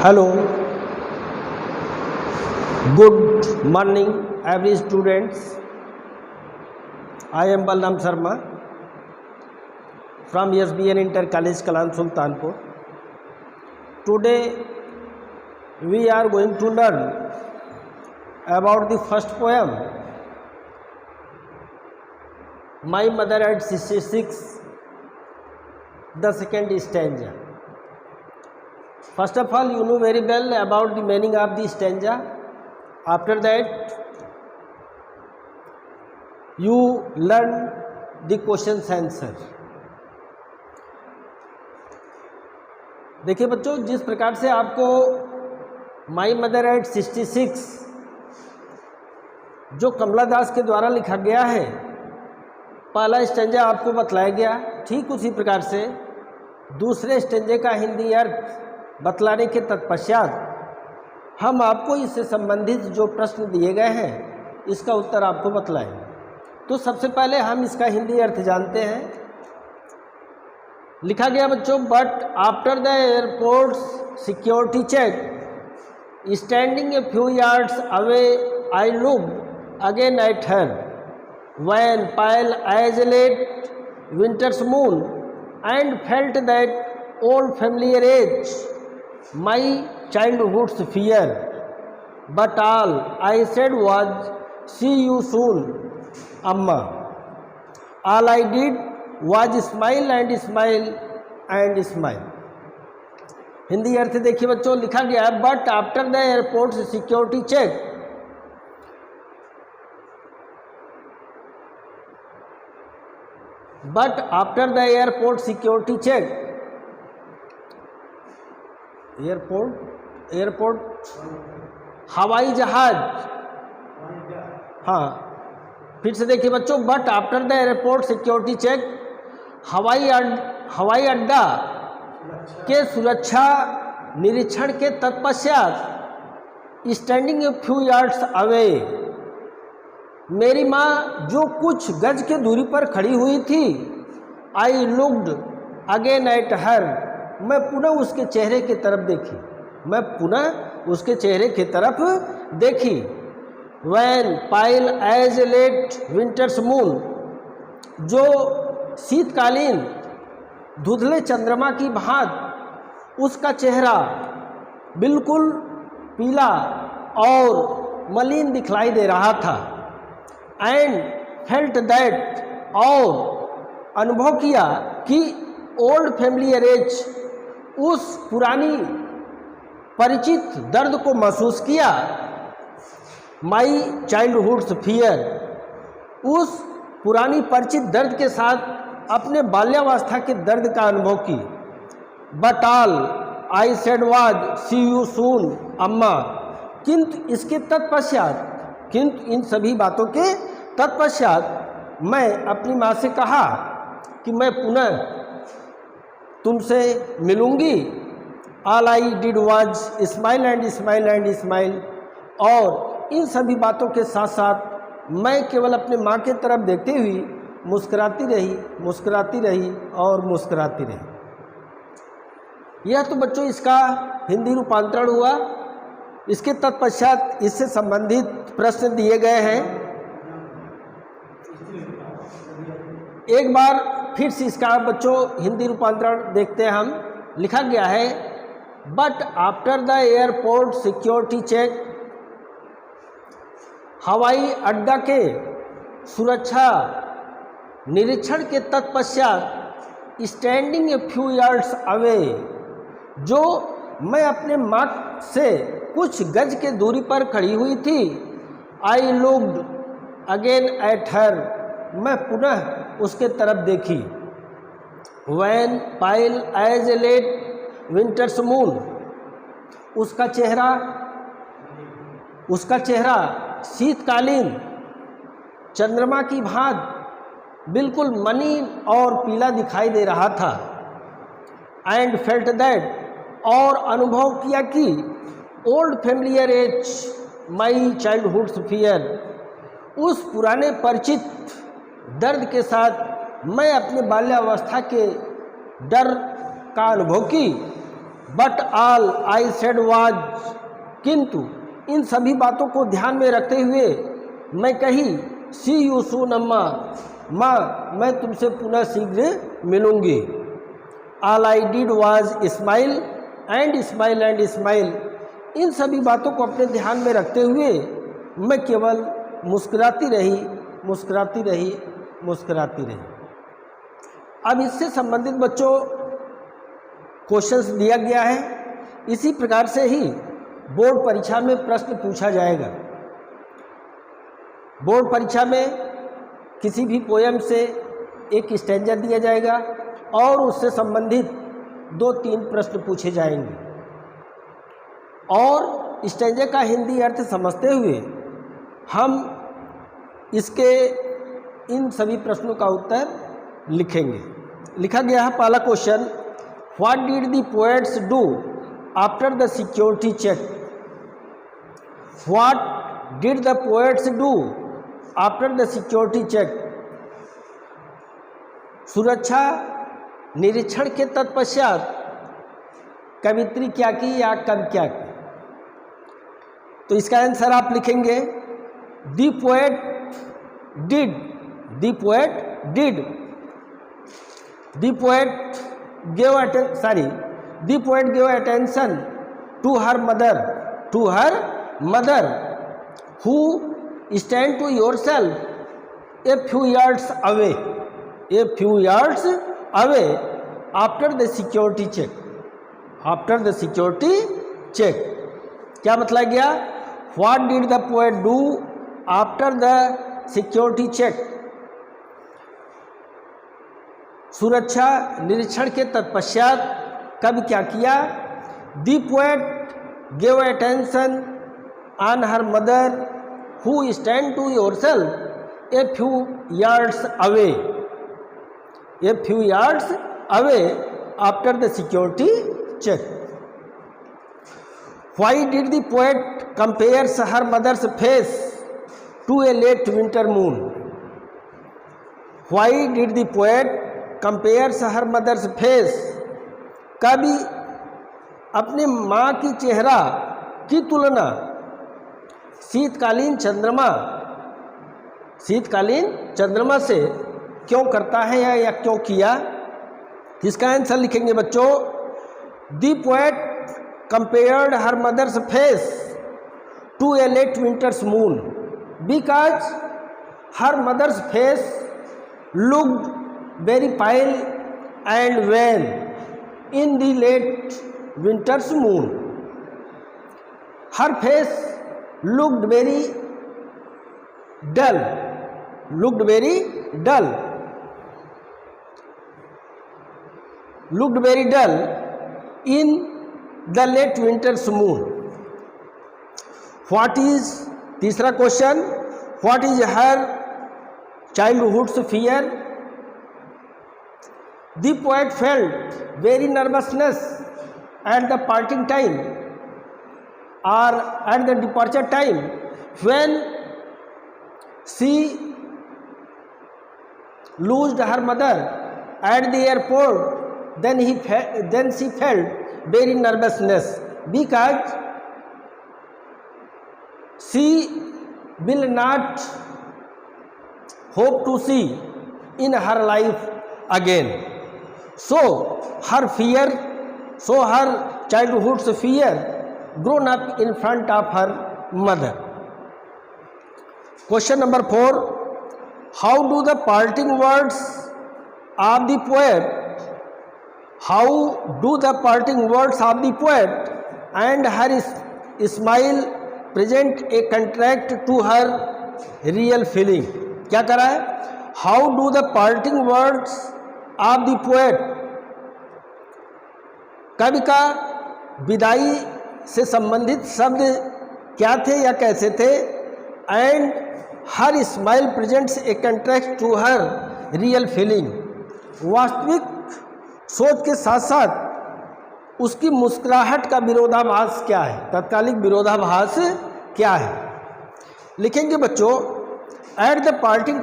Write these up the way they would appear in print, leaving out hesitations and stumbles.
Hello, good morning every students. I am Balram Sharma from SBN Inter College Kalan Sultanpur. Today we are going to learn about the first poem, My Mother at 66, the second stanza. First of all, you know very well about the meaning of the stanza. After that, you learn the questions answer. देखिए बच्चों, जिस प्रकार से आपको my mother eight 66 जो कमला दास के द्वारा लिखा गया है, पहला स्टेंजा आपको बतलाया गया, ठीक उसी प्रकार से दूसरे स्टेंजे का हिंदी अर्थ बतलाने के तत्पश्चात हम आपको इससे संबंधित जो प्रश्न दिए गए हैं इसका उत्तर आपको बतलाएंगे। तो सबसे पहले हम इसका हिंदी अर्थ जानते हैं। लिखा गया बच्चों, but after the airport security check standing a few yards away I looked again at her when pale as late winter's moon and felt that old familiar ache my childhood's fear, but all I said was, see you soon, Amma. All I did was smile and smile and smile. Hindi अर्थ देखिए बच्चों, लिखा गया है, but after the airport security check airport हवाई जहाज, हाँ फिर से देखिए बच्चों, but after the airport security check हवाई अड्डा के सुरक्षा निरीक्षण के तत्पश्चात standing a few yards away मेरी माँ जो कुछ गज के दूरी पर खड़ी हुई थी, I looked again at her, मैं पुनः उसके चेहरे की तरफ देखी, wan pale as late winter's moon, जो शीतकालीन धुंधले चंद्रमा की भांति उसका चेहरा बिल्कुल पीला और मलिन दिखलाई दे रहा था, एंड फेल्ट दैट, और अनुभव किया कि ओल्ड फैमिलियर एज, उस पुरानी परिचित दर्द को महसूस किया, माई चाइल्डहुड्स फियर, उस पुरानी परिचित दर्द के साथ अपने बाल्यावस्था के दर्द का अनुभव की, but all I said was, see you soon अम्मा, किंतु इन सभी बातों के तत्पश्चात मैं अपनी माँ से कहा कि मैं पुनः तुमसे मिलूंगी। All I did was smile and smile and smile, और इन सभी बातों के साथ साथ मैं केवल अपने माँ की तरफ देखते हुए मुस्कुराती रही और मुस्कुराती रही। यह तो बच्चों इसका हिंदी रूपांतरण हुआ। इसके तत्पश्चात इससे संबंधित प्रश्न दिए गए हैं। एक बार फिर से इसका बच्चों हिंदी रूपांतरण देखते हैं हम। लिखा गया है, but after the airport security check, हवाई अड्डा के सुरक्षा निरीक्षण के तत्पश्चात standing a few yards away, जो मैं अपने माँ से कुछ गज के दूरी पर खड़ी हुई थी, I looked again at her, मैं पुनः उसके तरफ देखी, wan pale as a late winter's moon, उसका चेहरा शीतकालीन चंद्रमा की भांति बिल्कुल मलिन और पीला दिखाई दे रहा था, एंड फेल्ट दैट, और अनुभव किया कि ओल्ड फैमिलियर एज, माई चाइल्डहुड्स फियर, उस पुराने परिचित दर्द के साथ मैं अपने बाल्यावस्था के डर का अनुभव की, but all I said was, किंतु इन सभी बातों को ध्यान में रखते हुए मैं कही, सी यू सून अम्मा, माँ मैं तुमसे पुनः शीघ्र मिलूंगी। All I did was smile and smile and smile, इन सभी बातों को अपने ध्यान में रखते हुए मैं केवल मुस्कुराती रही, मुस्कुराती रही, मुस्कुराती रही। अब इससे संबंधित बच्चों क्वेश्चंस दिया गया है। इसी प्रकार से ही बोर्ड परीक्षा में प्रश्न पूछा जाएगा। बोर्ड परीक्षा में किसी भी पोएम से एक स्टैंजा दिया जाएगा और उससे संबंधित 2-3 प्रश्न पूछे जाएंगे और स्टैंजा का हिंदी अर्थ समझते हुए हम इसके इन सभी प्रश्नों का उत्तर लिखेंगे। लिखा गया है पहला question, what did the poets do after the security check? What did the poets do after the security check? सुरक्षा निरीक्षण के तत्पश्चात कवित्री क्या की या कवि क्या की? तो इसका आंसर आप लिखेंगे, the poet did, the poet did, the poet gave attention to her mother who stand to yourself a few yards away after the security check, क्या मतलब गया? What did the poet do after the security check? सुरक्षा निरीक्षण के तत्पश्चात कवि क्या किया? The poet gave attention on her mother who stand to yourself a few yards away after the security check. Why did the poet compares her mother's face to a late winter moon? Why did the poet compares her mother's face, कवि अपने माँ की चेहरा की तुलना शीतकालीन चंद्रमा से क्यों करता है या क्यों किया? इसका आंसर लिखेंगे बच्चों, the poet compared her mother's face to a late winter's moon because her mother's face looked very pale and wan in the late winter's moon. Her face looked very dull in the late winter's moon. What is, तीसरा question, what is her childhood's fear? The poet felt very nervousness at the parting time or at the departure time when she lost her mother at the airport. Then she felt very nervousness because she will not hope to see in her life again. So her childhood's fear grown up in front of her mother. Question number 4. How do the parting words of the poet and her smile present a contrast to her real feeling? क्या करा है? How do the parting words of the poet, कवि का विदाई से संबंधित शब्द क्या थे या कैसे थे? And her smile presents a contrast to her real feeling, वास्तविक सोच के साथ साथ उसकी मुस्कुराहट का विरोधाभास क्या है, तत्कालिक विरोधाभास क्या है? लिखेंगे बच्चों, at the parting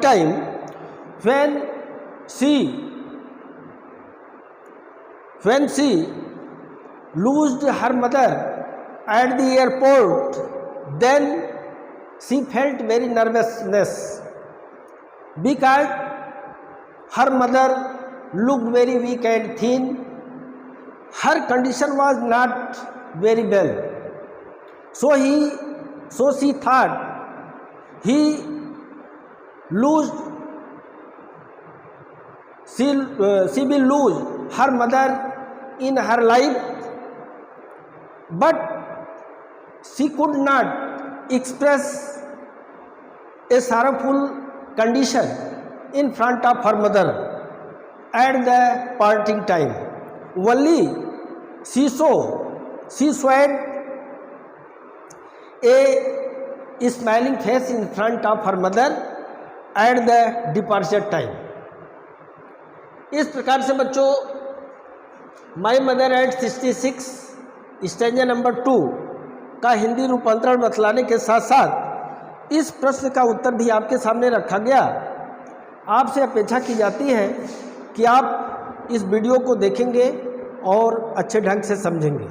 time when she When she lost her mother at the airport, then she felt very nervousness because her mother looked very weak and thin. Her condition was not very well. So she thought he she will lose her mother in her life, but she could not express a sorrowful condition in front of her mother at the parting time. Only she showed a smiling face in front of her mother at the departure time. इस प्रकार से बच्चों my mother eight 66 stanza number 2 का हिंदी रूपांतरण बतलाने के साथ साथ इस प्रश्न का उत्तर भी आपके सामने रखा गया। आपसे अपेक्षा की जाती है कि आप इस वीडियो को देखेंगे और अच्छे ढंग से समझेंगे।